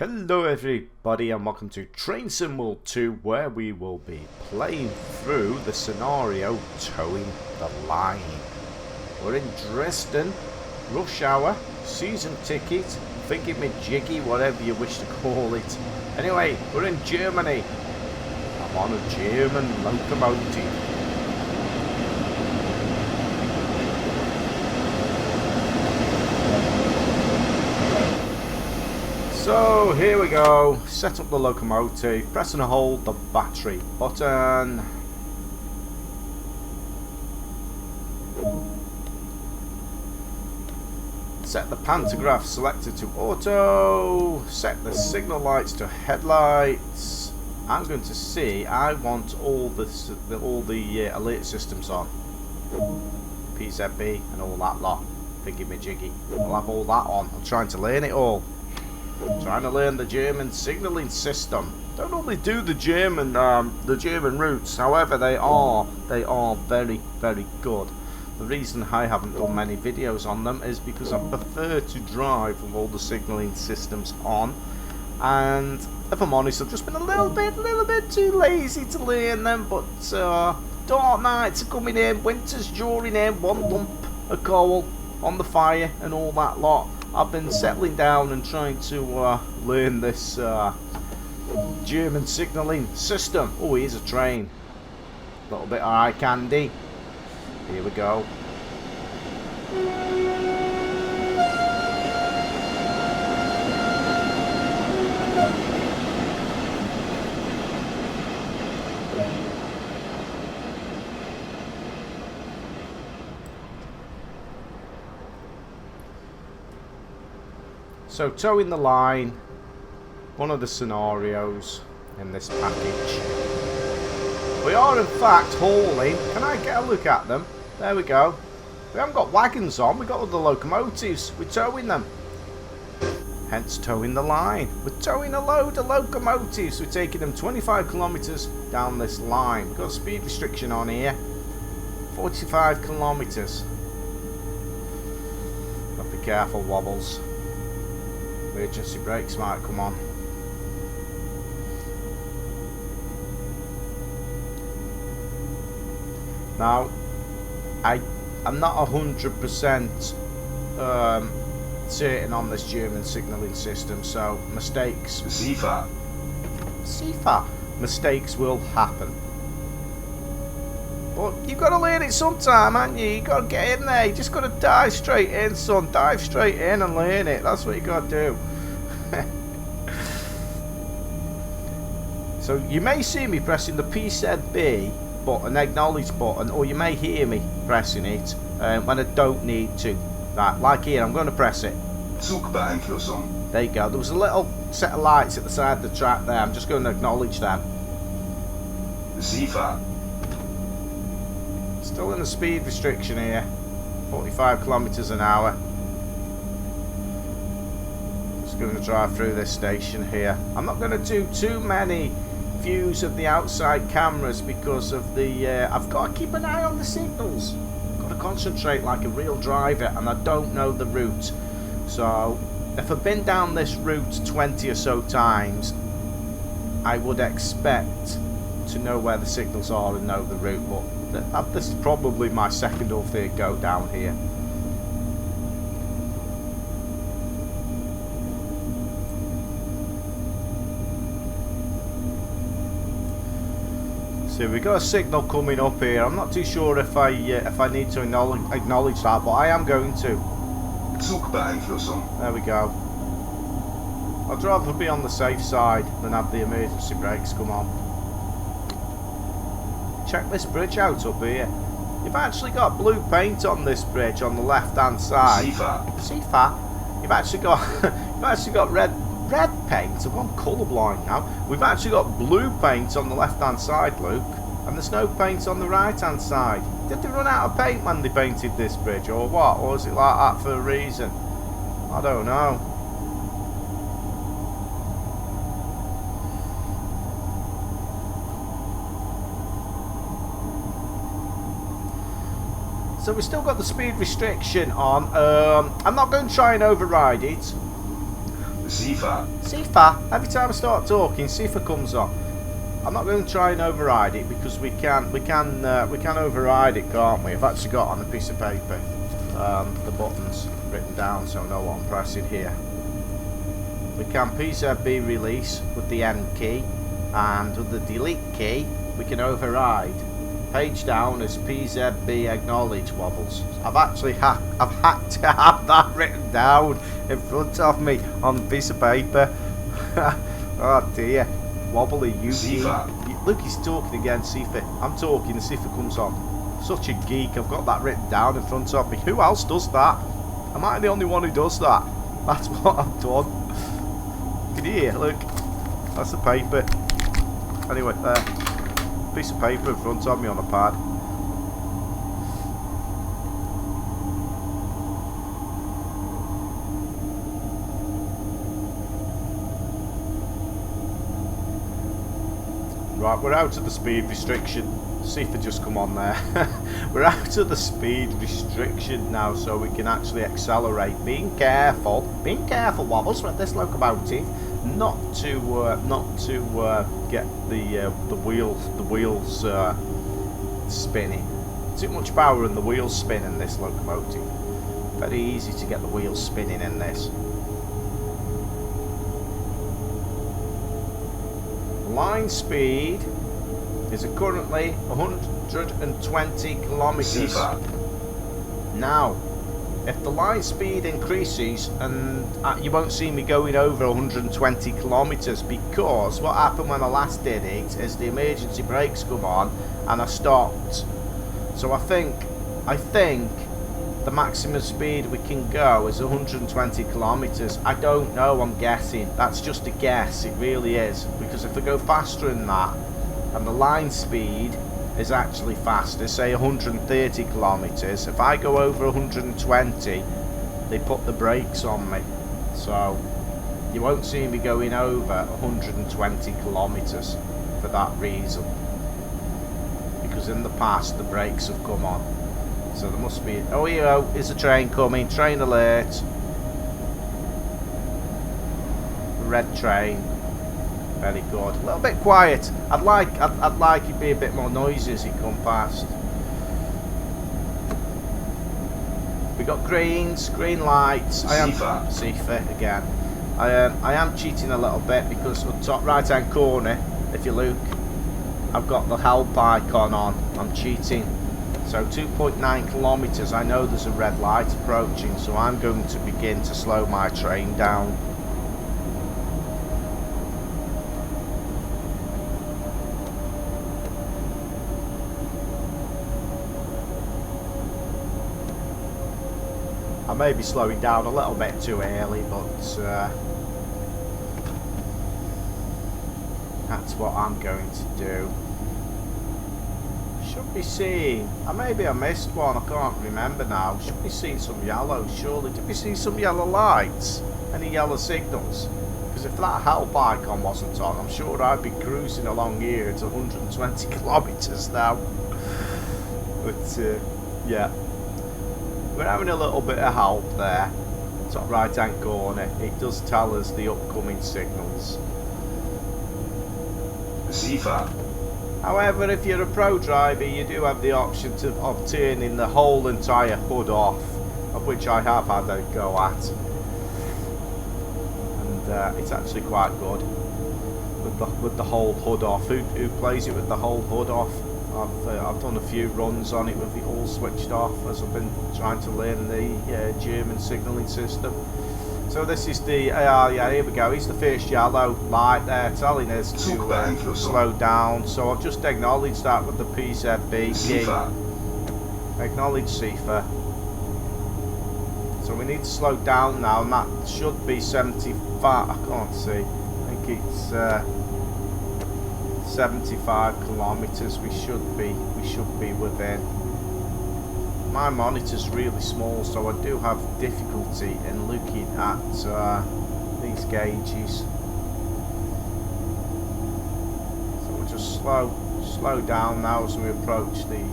Hello everybody and welcome to Train Sim World 2, where we will be playing through the scenario Towing the Line. We're in Dresden, rush hour, season ticket, thinking me jiggy, whatever you wish to call it. Anyway, we're in Germany. I'm on a German locomotive. So here we go, set up the locomotive, press and hold the battery button. Set the pantograph selector to auto, set the signal lights to headlights. I'm going to see, I want all the alert systems on. PZB and all that lot, thingy me jiggy. I'll have all that on, I'm trying to learn it all. Trying to learn the German signalling system. Don't normally do the German routes. However, they are very, very good. The reason I haven't done many videos on them is because I prefer to drive with all the signalling systems on. And if I'm honest, I've just been a little bit too lazy to learn them. But dark nights are coming in, winter's drawing in, one lump of coal on the fire, and all that lot. I've been settling down and trying to learn this German signalling system. Oh, here's a train. A little bit of eye candy. Here we go. So, towing the line, one of the scenarios in this package. We are in fact hauling. Can I get a look at them? There we go. We haven't got wagons on, we've got all the locomotives. We're towing them. Hence towing the line. We're towing a load of locomotives. We're taking them 25 kilometres down this line. We've got a speed restriction on here. 45 kilometres. Got to be careful, wobbles. Emergency brakes might come on. Now, I'm not 100% certain on this German signalling system, so mistakes. Sifa. Mistakes will happen. But you've got to learn it sometime, haven't you? You've got to get in there. You just got to dive straight in, son. Dive straight in and learn it. That's what you got to do. So you may see me pressing the PZB button, acknowledge button, or you may hear me pressing it when I don't need to. Like here, I'm going to press it. Zugbeeinflussung. There you go. There was a little set of lights at the side of the track there. I'm just going to acknowledge them. Sifa. Still in the speed restriction here, 45 kilometers an hour. Just going to drive through this station here. I'm not going to do too many views of the outside cameras because of the I've got to keep an eye on the signals. I've got to concentrate like a real driver, and I don't know the route. So if I've been down this route 20 or so times, I would expect to know where the signals are and know the route, but this is probably my second or third go down here. So we got a signal coming up here. I'm not too sure if I need to acknowledge that, but I am going to. Zugbeeinflussung. There we go. I'd rather be on the safe side than have the emergency brakes come on. Check this bridge out up here. You've actually got blue paint on this bridge on the left hand side. Sifa. You've actually got red paint. I'm colourblind now. We've actually got blue paint on the left hand side, Luke, and there's no paint on the right hand side. Did they run out of paint when they painted this bridge, or what? Or is it like that for a reason? I don't know. So we've still got the speed restriction on. I'm not going to try and override it. Sifa. Sifa, every time I start talking, Sifa comes up. I'm not going to try and override it because we can override it, can't we? I've actually got on a piece of paper the buttons written down, so I know what I'm pressing here. We can PZB release with the N key, and with the delete key, we can override. Page down is PZB acknowledge wobbles. I've actually had to have that written down in front of me on a piece of paper. Oh dear. Wobbly Yuki. Look, he's talking again, Sifa. I'm talking, and Sifa comes on. Such a geek. I've got that written down in front of me. Who else does that? Am I the only one who does that? That's what I've done. Can you hear? Look. That's the paper. Anyway, there. Piece of paper in front of me on a pad. Right, we're out of the speed restriction. See if they just come on there. We're out of the speed restriction now, so we can actually accelerate. Being careful, Wobbles, with this locomotive, not to get the wheels spinning. Too much power in the wheels spinning this locomotive. Very easy to get the wheels spinning in this. Line speed is currently 120 kilometers. Now, if the line speed increases, and you won't see me going over 120 kilometers, because what happened when I last did it is the emergency brakes come on and I stopped. So I think the maximum speed we can go is 120 kilometers. I don't know, I'm guessing. That's just a guess, it really is. Because if I go faster than that, and the line speed is actually faster, say 130 kilometers, if I go over 120, they put the brakes on me. So you won't see me going over 120 kilometers for that reason. Because in the past, the brakes have come on. So there must be... Oh, here, is a train coming. Train alert. Red train. Very good. A little bit quiet. I'd like it to be a bit more noisy as it come past. We got greens, green lights. I am Sifa again. I am cheating a little bit because on top right hand corner, if you look, I've got the help icon on. I'm cheating. So 2.9 kilometers, I know there's a red light approaching, so I'm going to begin to slow my train down. I may be slowing down a little bit too early, but that's what I'm going to do. Should be seeing, maybe I missed one, I can't remember now. Should be seeing some yellow, surely. Did we see some yellow lights? Any yellow signals? Because if that help icon wasn't on, I'm sure I'd be cruising along here at 120 kilometers now. But yeah, we're having a little bit of help there. Top right hand corner, it does tell us the upcoming signals. Sifa. However, if you're a pro driver, you do have the option of turning the whole entire hood off, of which I have had a go at, and it's actually quite good with the whole hood off. Who plays it with the whole hood off? I've done a few runs on it with it all switched off as I've been trying to learn the German signalling system. So this is the, yeah, here we go, it's the first yellow light there telling us to slow down. So I've just acknowledged that with the PZB key. Acknowledge Sifa. So we need to slow down now, and that should be 75, I can't see, I think it's 75 kilometers we should be within. My monitor's really small, so I do have difficulty in looking at these gauges. So we'll just slow down now as we approach the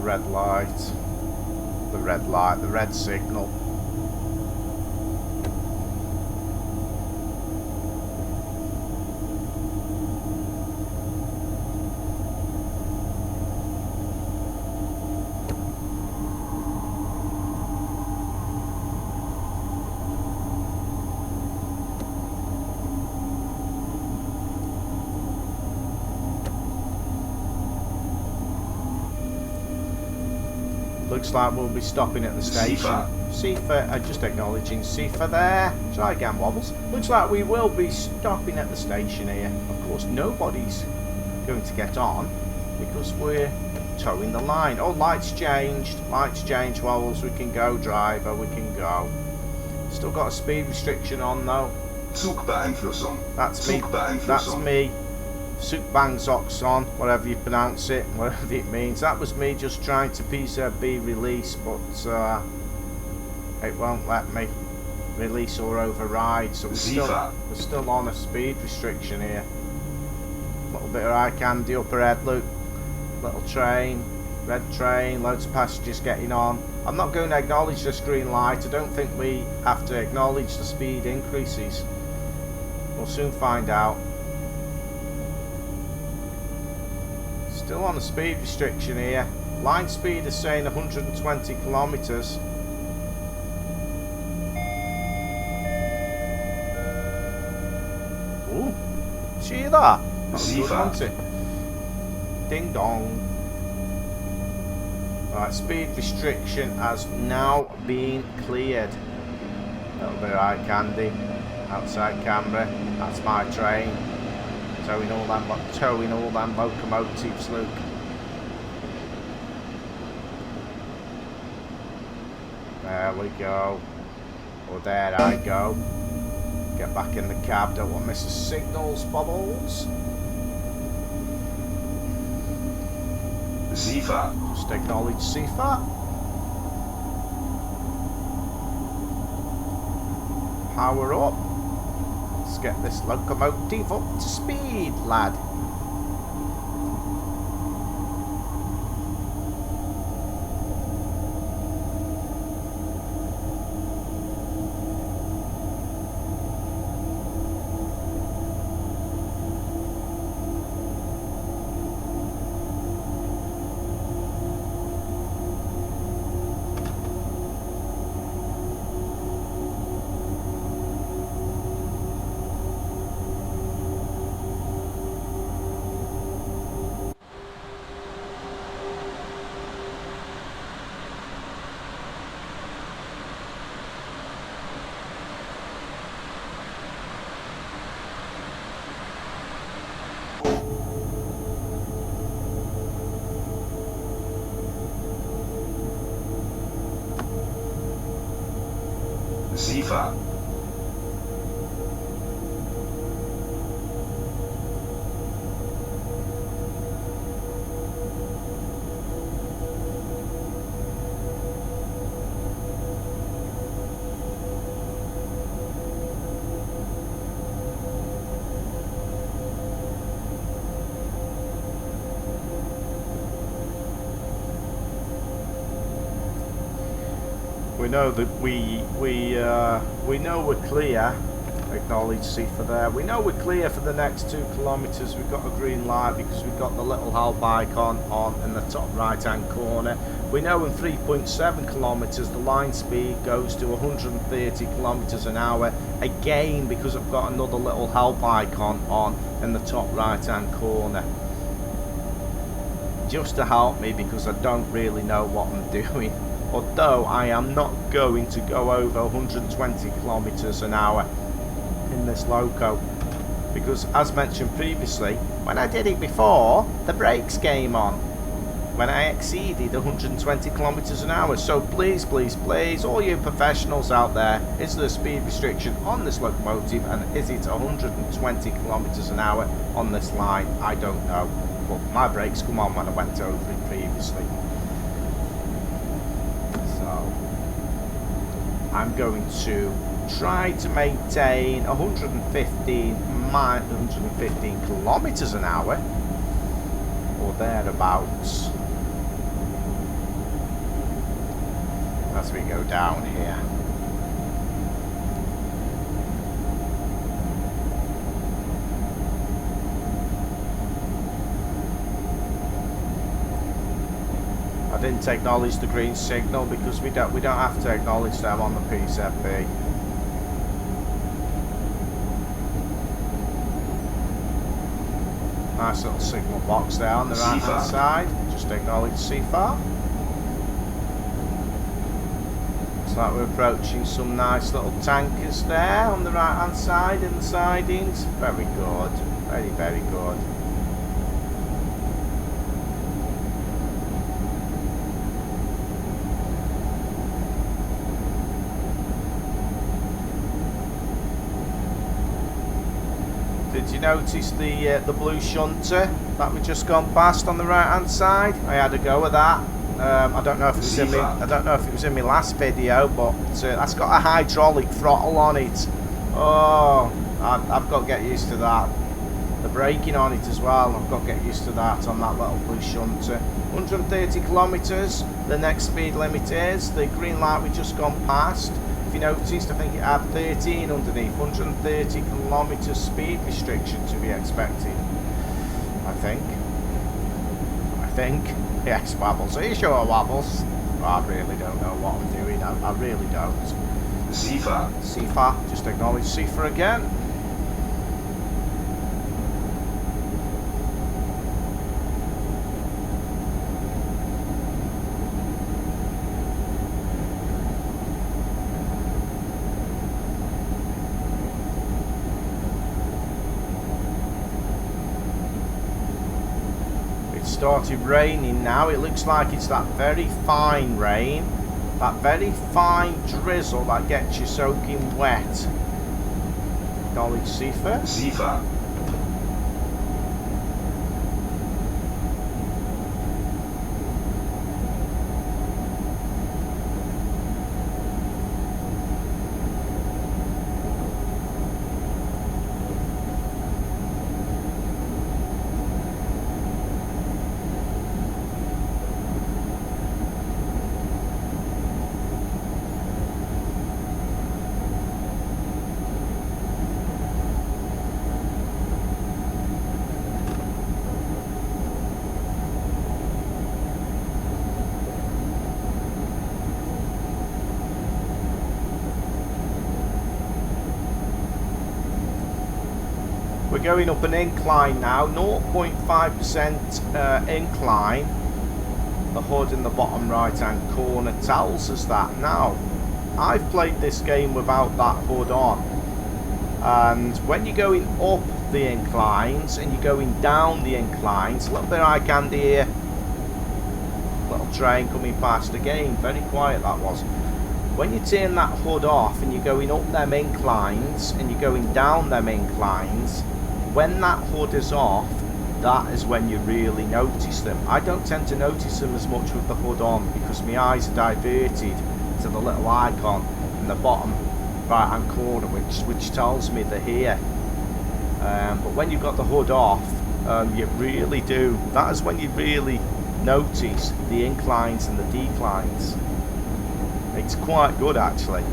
red light, the red signal. Looks like we'll be stopping at the station. Sifa, just acknowledging Sifa there. Try again, Wobbles. Looks like we will be stopping at the station here. Of course, nobody's going to get on because we're towing the line. Oh, lights changed. Lights changed, Wobbles. We can go, driver. We can go. Still got a speed restriction on, though. Zugbeeinflussung. That's me. That's me. Zugbeeinflussung, whatever you pronounce it, whatever it means. That was me just trying to PZB release, but it won't let me release or override. So we're still on a speed restriction here. A little bit of eye candy up ahead, look. Little train, red train, loads of passengers getting on. I'm not going to acknowledge this green light. I don't think we have to acknowledge the speed increases. We'll soon find out. Still on a speed restriction here. Line speed is saying 120 kilometers. Ooh, see that? That was good, wasn't it? Ding dong. Right, speed restriction has now been cleared. A little bit of eye candy. Outside camera. That's my train. Towing all them locomotives, Luke. There we go. Oh, there I go. Get back in the cab. Don't want to miss the signals, Bubbles. Sifa. Just acknowledge Sifa. Power up. Let's get this locomotive up to speed, lad. Sifa. We know that we know we're clear. Acknowledge Sifa there. We know we're clear for the next 2 kilometers. We've got a green light because we've got the little help icon on in the top right hand corner. We know in 3.7 kilometers the line speed goes to 130 kilometers an hour again because I've got another little help icon on in the top right hand corner. Just to help me because I don't really know what I'm doing. Although I am not going to go over 120 kilometers an hour in this loco, because as mentioned previously, when I did it before, the brakes came on when I exceeded 120 kilometers an hour. So please, please, please, all you professionals out there, is there a speed restriction on this locomotive, and is it 120 kilometers an hour on this line? I don't know, but my brakes come on when I went over it previously. I'm going to try to maintain 115 kilometers an hour or thereabouts as we go down here. I didn't acknowledge the green signal because we don't have to acknowledge them on the PZB. Nice little signal box there on the right hand side. Just acknowledge CFAR. like we're approaching some nice little tankers there on the right hand side in the sidings. Very good. Very, very good. Did you notice the blue shunter that we just gone past on the right hand side? I had a go at that. I don't know if it was in me. I don't know if it was in my last video, but that's got a hydraulic throttle on it. Oh, I've got to get used to that. The braking on it as well. I've got to get used to that on that little blue shunter. 130 kilometres. The next speed limit is the green light we just gone past. If you noticed, I think it had 13 underneath. 130 kilometre speed restriction to be expected. I think. Yes, Wabbles. Are you sure, Wabbles? I really don't know what I'm doing. I really don't. Sifa. Sifa. Just acknowledge Sifa again. Started raining now. It looks like it's that very fine rain, that very fine drizzle that gets you soaking wet. Acknowledge Sifa. Sifa. We're going up an incline now, 0.5% incline. The HUD in the bottom right hand corner tells us that. Now, I've played this game without that HUD on, and when you're going up the inclines and you're going down the inclines, a little bit of eye candy here, little train coming past again, very quiet that was. When you turn that HUD off and you're going up them inclines and you're going down them inclines, when that HUD is off, that is when you really notice them. I don't tend to notice them as much with the HUD on because my eyes are diverted to the little icon in the bottom right hand corner which tells me they're here. But when you've got the HUD off, you really do. That is when you really notice the inclines and the declines. It's quite good actually.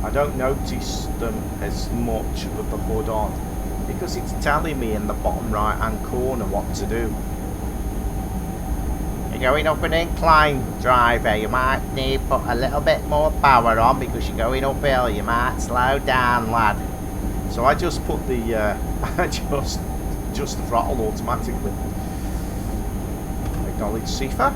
I don't notice them as much with the HUD on because it's telling me in the bottom right hand corner what to do. You're going up an incline, driver. You might need to put a little bit more power on because you're going uphill. You might slow down, lad. So I just put the just the throttle automatically. Acknowledge Sifa.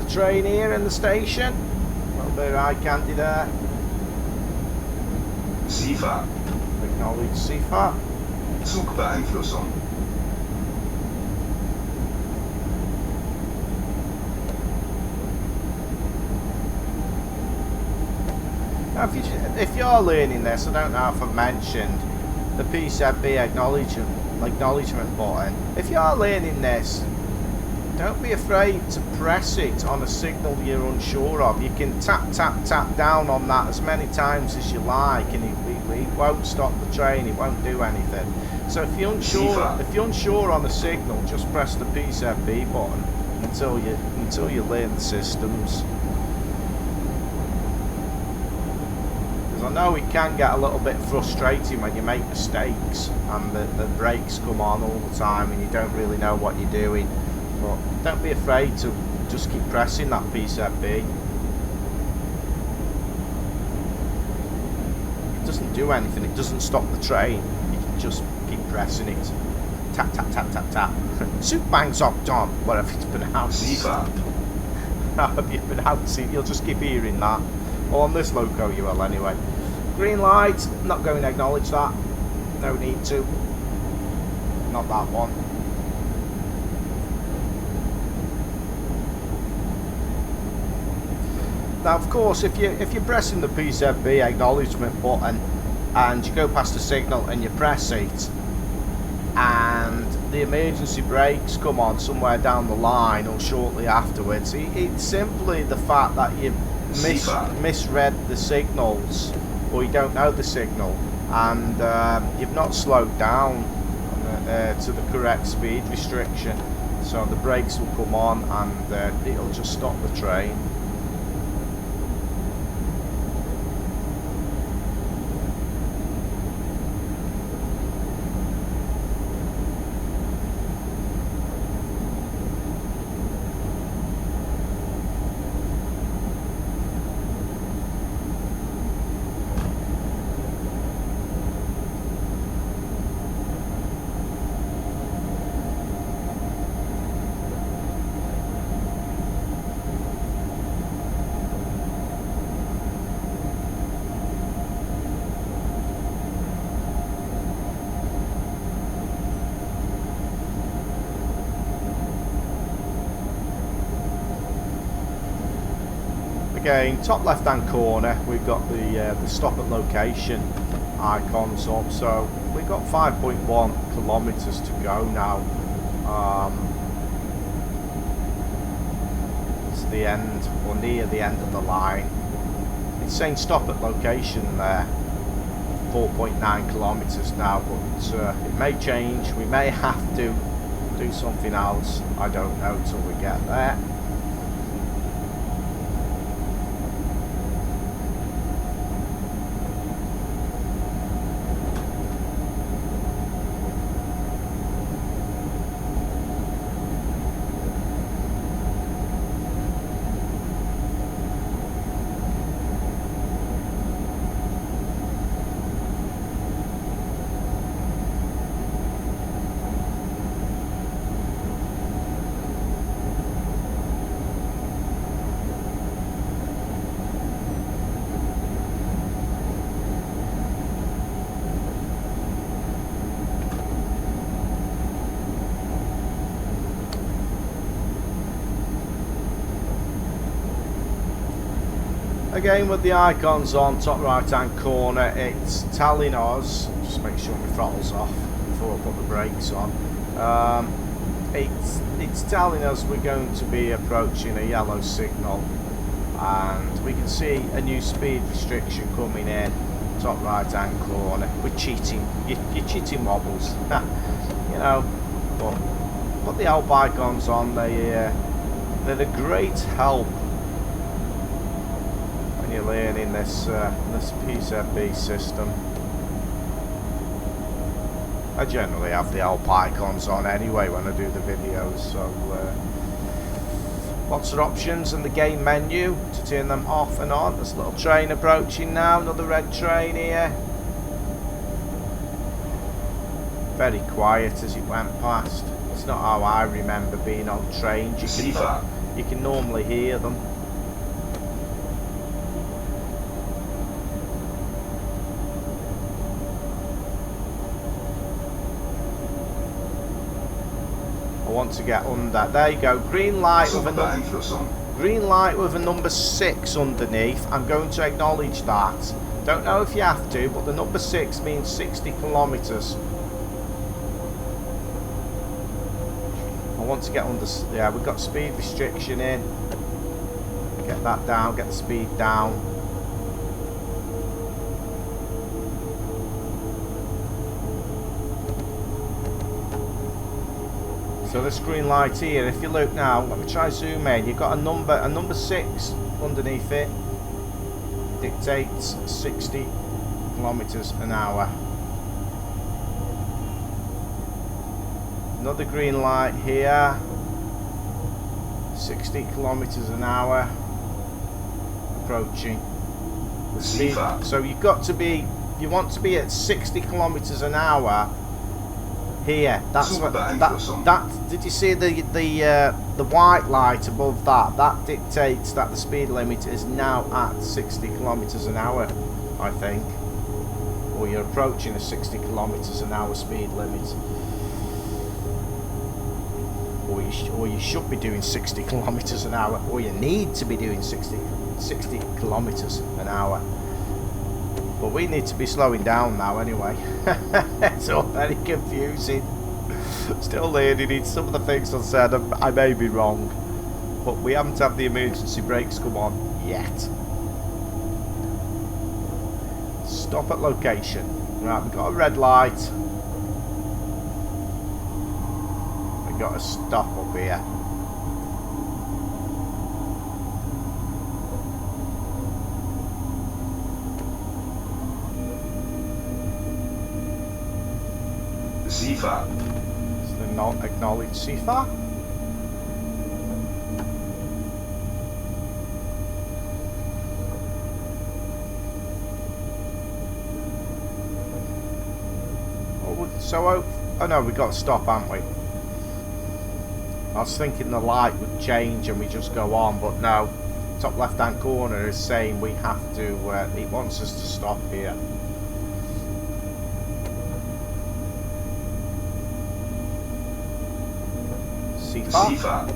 Train here in the station. A little bit of eye candy there. Sifa. Acknowledge Sifa. Zugbeeinflussung. Now if you're learning this, I don't know if I've mentioned the PCB acknowledgement button. If you're learning this, don't be afraid to press it on a signal you're unsure of. You can tap down on that as many times as you like, and it won't stop the train. It won't do anything. So if you're unsure on a signal, just press the PCB button until you learn the systems. Because I know it can get a little bit frustrating when you make mistakes and the brakes come on all the time and you don't really know what you're doing. But don't be afraid to just keep pressing that PZB. It doesn't do anything, it doesn't stop the train. You can just keep pressing it. Tap, tap, tap, tap, tap. Soup bangs up, Tom, whatever it's pronounced. Seefahrt. Have you pronounced it? You'll just keep hearing that. Well, on this loco you will anyway. Green light, not going to acknowledge that. No need to. Not that one. Now, of course, if you're pressing the PZB acknowledgement button and you go past the signal and you press it, and the emergency brakes come on somewhere down the line or shortly afterwards, it's simply the fact that you've misread the signals, or you don't know the signal, and you've not slowed down to the correct speed restriction, so the brakes will come on and it'll just stop the train. Again, top left hand corner, we've got the stop at location icons up, so we've got 5.1 kilometers to go now. It's the end, or near the end of the line. It's saying stop at location there, 4.9 kilometers now, but it may change. We may have to do something else, I don't know till we get there. Again, with the icons on top right hand corner, it's telling us, just make sure my throttle's off before I put the brakes on, it's telling us we're going to be approaching a yellow signal, and we can see a new speed restriction coming in top right hand corner. We're cheating, you're cheating wobbles. You know, but put the help icons on, they're a great help when you're learning this PZB system. I generally have the help icons on anyway when I do the videos, so lots of options in the game menu to turn them off and on. There's a little train approaching now, another red train here. Very quiet as it went past. It's not how I remember being on trains. You can normally hear them. I want to get under. There you go. Green light with a number 6 underneath. I'm going to acknowledge that. Don't know if you have to, but the number 6 means 60 kilometers. I want to get under. Yeah, we've got speed restriction in. Get that down. Get the speed down. So this green light here, if you look now, let me try zoom in, you've got a number 6 underneath it. dictates 60 kilometers an hour. Another green light here. 60 kilometers an hour. Approaching the speed. So you've got to be, you want to be at 60 kilometers an hour here. That's what that did you see the white light above that? That dictates that the speed limit is now at 60 kilometers an hour, I think. Or you're approaching a 60 kilometers an hour speed limit. Or you should be doing 60 kilometers an hour, or you need to be doing 60 kilometers an hour. But we need to be slowing down now anyway. It's all very confusing. Still learning it. Some of the things I said I may be wrong, but we haven't had the emergency brakes come on yet. Stop at location. Right, we've got a red light. We've got a stop up here. Seefahrt. Is the not acknowledged Seefahrt? So, oh no, we got to stop, haven't we? I was thinking the light would change and we just go on, but no. Top left hand corner is saying we have to, it wants us to stop here. Seefahrt.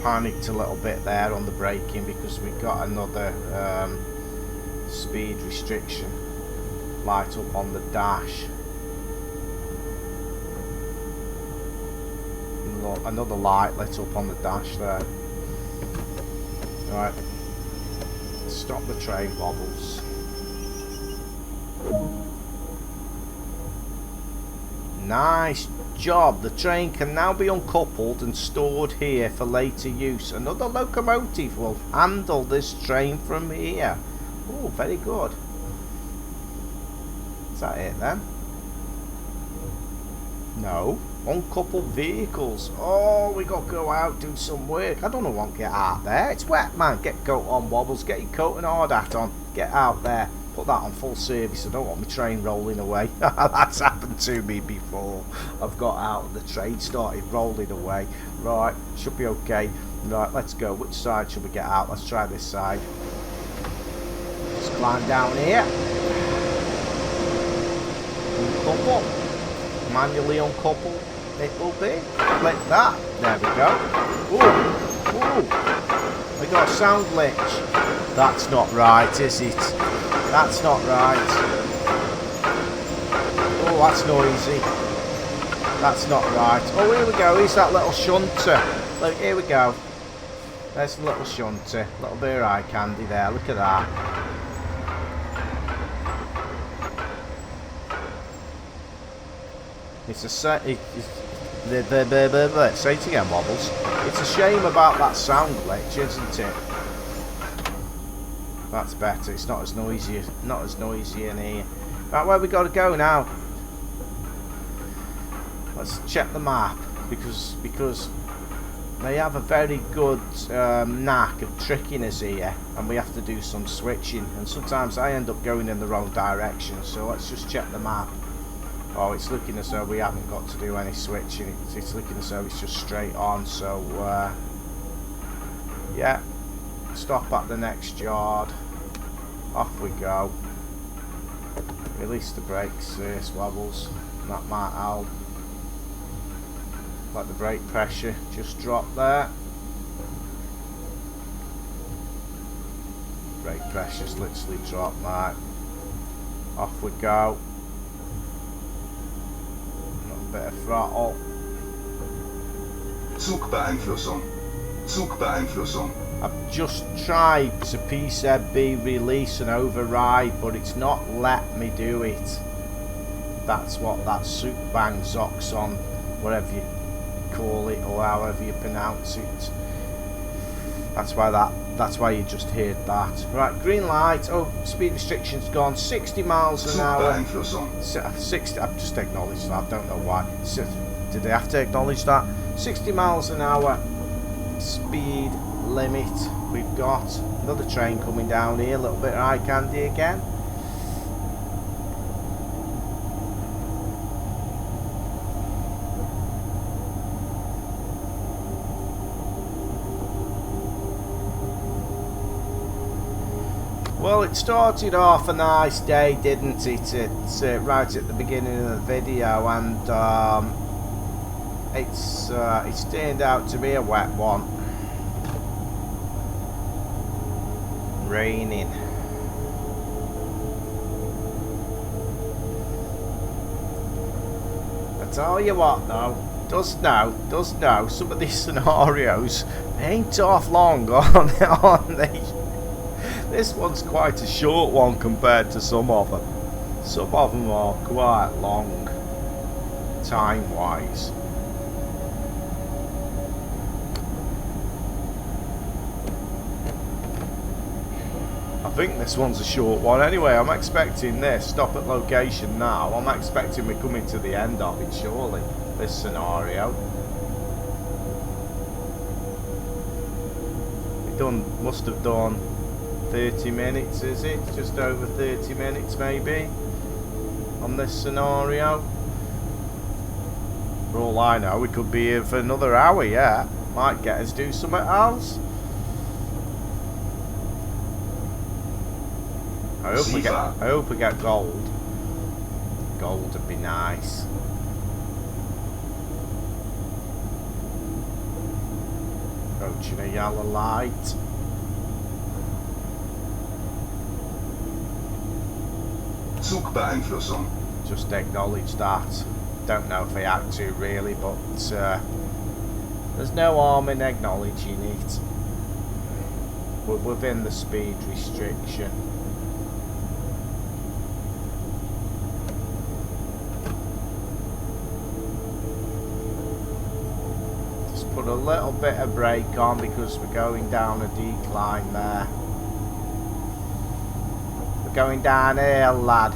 Panicked a little bit there on the braking because we got another speed restriction light up on the dash. Another light lit up on the dash there. Right, stop the train, Wobbles. Nice job. The train can now be uncoupled and stored here for later use. Another locomotive will handle this train from here. Oh, very good. Is that it then? No. Uncoupled vehicles. Oh, we got to go out do some work. I don't know what to get out there. It's wet, man. Get coat on, Wobbles. Get your coat and hard hat on. Get out there. Put that on full service. I don't want my train rolling away. That's happened to me before. I've got out and the train started rolling away. Right, should be okay. Right, let's go. Which side should we get out? Let's try this side. Let's climb down here. Uncouple. Manually uncouple. It will be. Click that. There we go. Ooh. Ooh. We got a sound glitch. That's not right, is it? That's not right. Oh, that's noisy. That's not right. Oh, here we go. Here's that little shunter. Look, here we go. There's the little shunter. Little bit of eye candy there. Look at that. It's a say it again, Wobbles. It's a shame about that sound glitch, isn't it? That's better. It's not as noisy in here. Right, where we got to go now? Let's check the map because they have a very good knack of tricking us here, and we have to do some switching. And sometimes I end up going in the wrong direction. So let's just check the map. Oh, it's looking as though we haven't got to do any switching. It's looking as though it's just straight on. So yeah, stop at the next yard. Off we go. Release the brakes, Wobbles. That might help. Let the brake pressure just drop there. Brake pressure's literally dropped, mate. Off we go. A bit of throttle. Zugbeeinflussung. Zugbeeinflussung. I've just tried to PCB release and override, but it's not let me do it. That's what that Soup Bang Zoxon, whatever you call it or however you pronounce it. That's why you just heard that. Right, green light. Oh, speed restriction's gone. 60 miles an hour. 60. I've just acknowledged that. I don't know why. Did they have to acknowledge that? 60 miles an hour speed limit. We've got another train coming down here. A little bit of eye candy again. Well, it started off a nice day, didn't it? It's right at the beginning of the video, and it's turned out to be a wet one. Raining. I tell you what, though, does know some of these scenarios ain't off long, aren't they? This one's quite a short one compared to some of them. Some of them are quite long, time-wise. I think this one's a short one. Anyway, I'm expecting this. Stop at location now. I'm expecting we're coming to the end of it, surely. This scenario. It must have done 30 minutes, is it? Just over 30 minutes maybe on this scenario. For all I know, we could be here for another hour, yeah. Might get us do something else. I hope we get gold. Gold would be nice. Approaching a yellow light. Zugbeeinflussung. Just acknowledge that. Don't know if I had to really, but there's no harm in acknowledging it. We're within the speed restriction. Just put a little bit of brake on because we're going down a decline there. Going downhill, lad.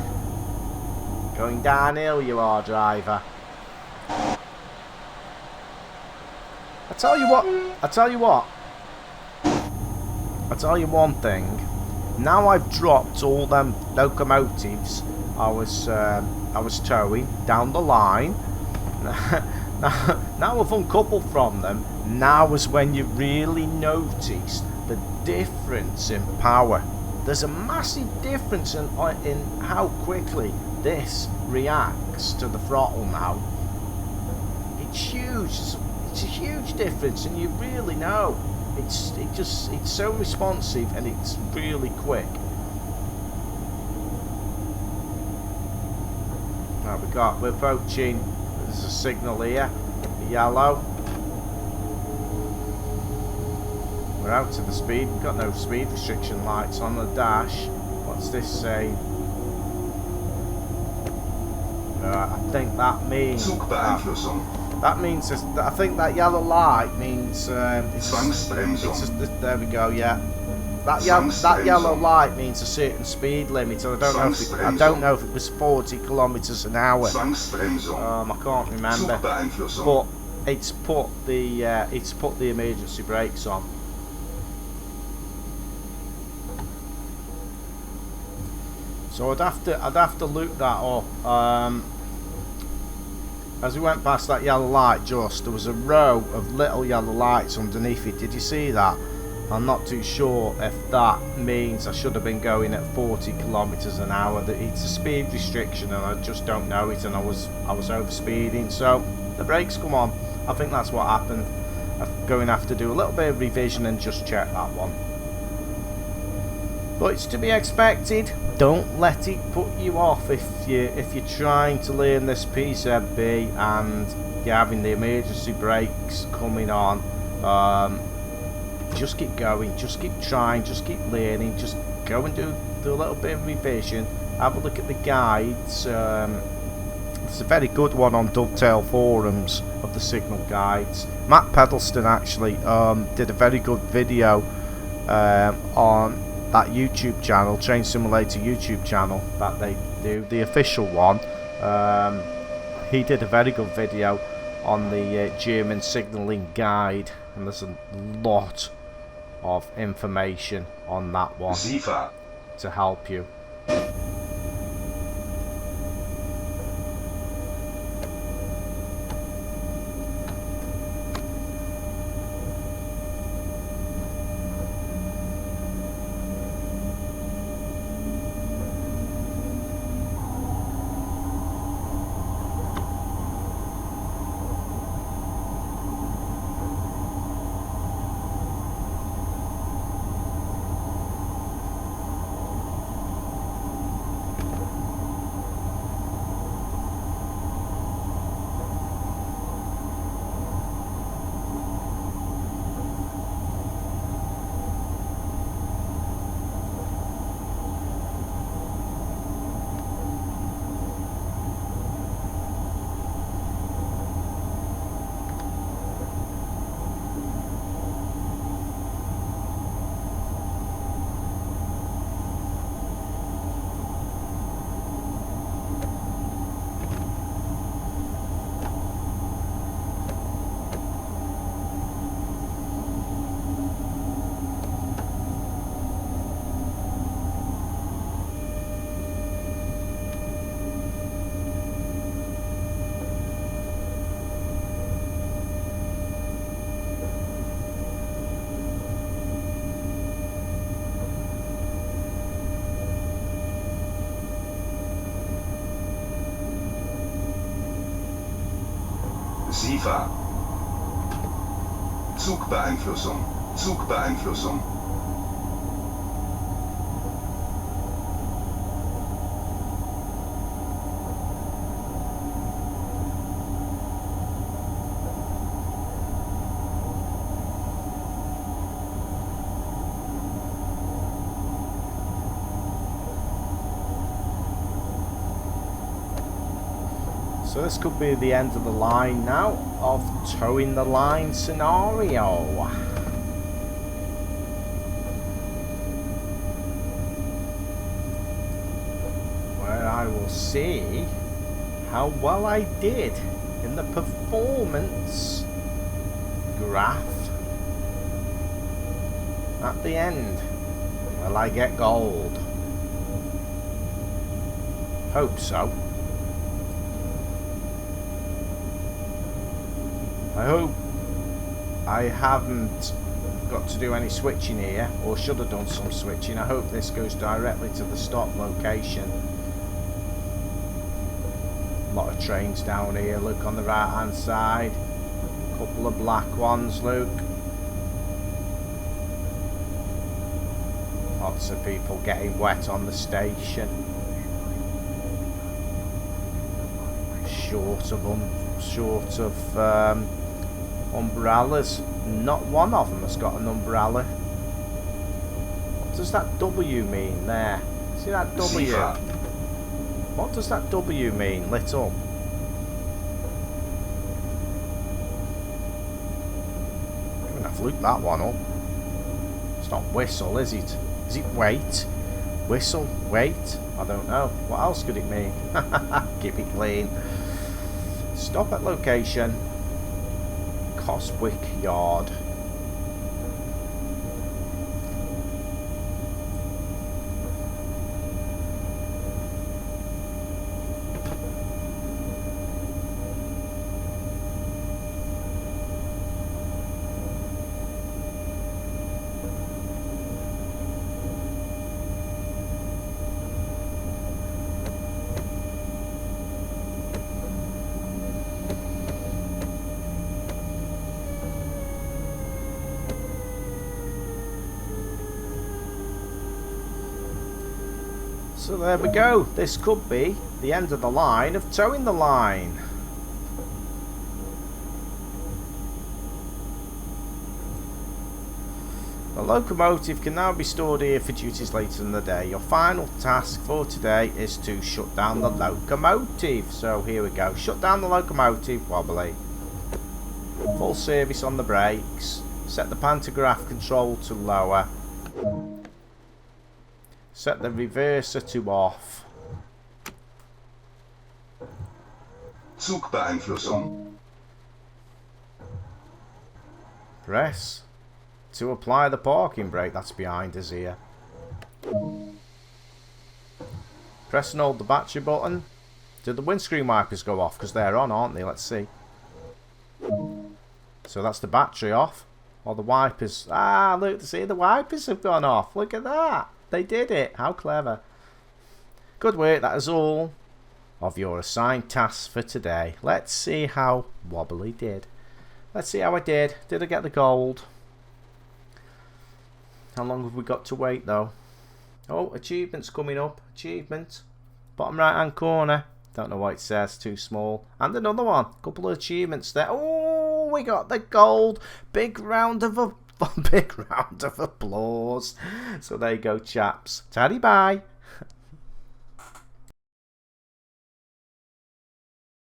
Going downhill, you are, driver. I tell you one thing. Now I've dropped all them locomotives I was towing down the line. Now I've uncoupled from them. Now is when you really notice the difference in power. There's a massive difference in how quickly this reacts to the throttle now. It's huge. It's a huge difference, and you really know. It's so responsive and it's really quick. Right, we're approaching. There's a signal here, yellow. We're out to the speed. We've got no speed restriction lights on the dash. What's this say? I think that means. That means. I think that yellow light means. There we go. Yeah. That yellow light means a certain speed limit. I don't know if it was 40 kilometers an hour. I can't remember. But it's put the emergency brakes on. So I'd have to look that up. As we went past that yellow light, there was a row of little yellow lights underneath it. Did you see that? I'm not too sure if that means I should have been going at 40 kilometers an hour. That it's a speed restriction, and I just don't know it, and I was over speeding. So the brakes come on. I think that's what happened. I'm going to have to do a little bit of revision and just check that one. But it's to be expected. Don't let it put you off if you're trying to learn this PCB and you're having the emergency brakes coming on. just keep going, just keep trying, just keep learning, just go and do a little bit of revision, have a look at the guides. There's a very good one on Dovetail Forums of the signal guides. Matt Pedalston actually did a very good video on that YouTube channel, Train Simulator YouTube channel that they do, the official one. He did a very good video on the German signalling guide, and there's a lot of information on that one to help you. SIFA. Zugbeeinflussung. Zugbeeinflussung. So this could be the end of the line now of towing the line scenario. Where I will see how well I did in the performance graph at the end. Will I get gold? Hope so. I hope I haven't got to do any switching here, or should have done some switching. I hope this goes directly to the stop location. A lot of trains down here, look, on the right hand side. A couple of black ones, look. Lots of people getting wet on the station. Short of umbrellas. Not one of them has got an umbrella. What does that W mean there? See that W? What does that W mean, lit up? I'm gonna have to look that one up. It's not whistle, is it? Is it wait? Whistle? Wait? I don't know. What else could it mean? Keep it clean. Stop at location. Coswick Yard. So there we go. This could be the end of the line of towing the line. The locomotive can now be stored here for duties later in the day. Your final task for today is to shut down the locomotive. So here we go. Shut down the locomotive, wobbly. Full service on the brakes. Set the pantograph control to lower. Set the reverser to off. Zugbeeinflussung. Press to apply the parking brake. That's behind us here. Press and hold the battery button. Did the windscreen wipers go off? Because they're on, aren't they? Let's see. So that's the battery off. Or the wipers. Ah, look, see, the wipers have gone off. Look at that. They did it. How clever. Good work. That is all of your assigned tasks for today. Let's see how Wobbly did. Let's see how I did. Did I get the gold? How long have we got to wait though? Oh, achievements coming up. Achievement. Bottom right hand corner. Don't know what it says. Too small. And another one. Couple of achievements there. Oh, we got the gold. Big round of applause. So there you go, chaps. Taddy bye.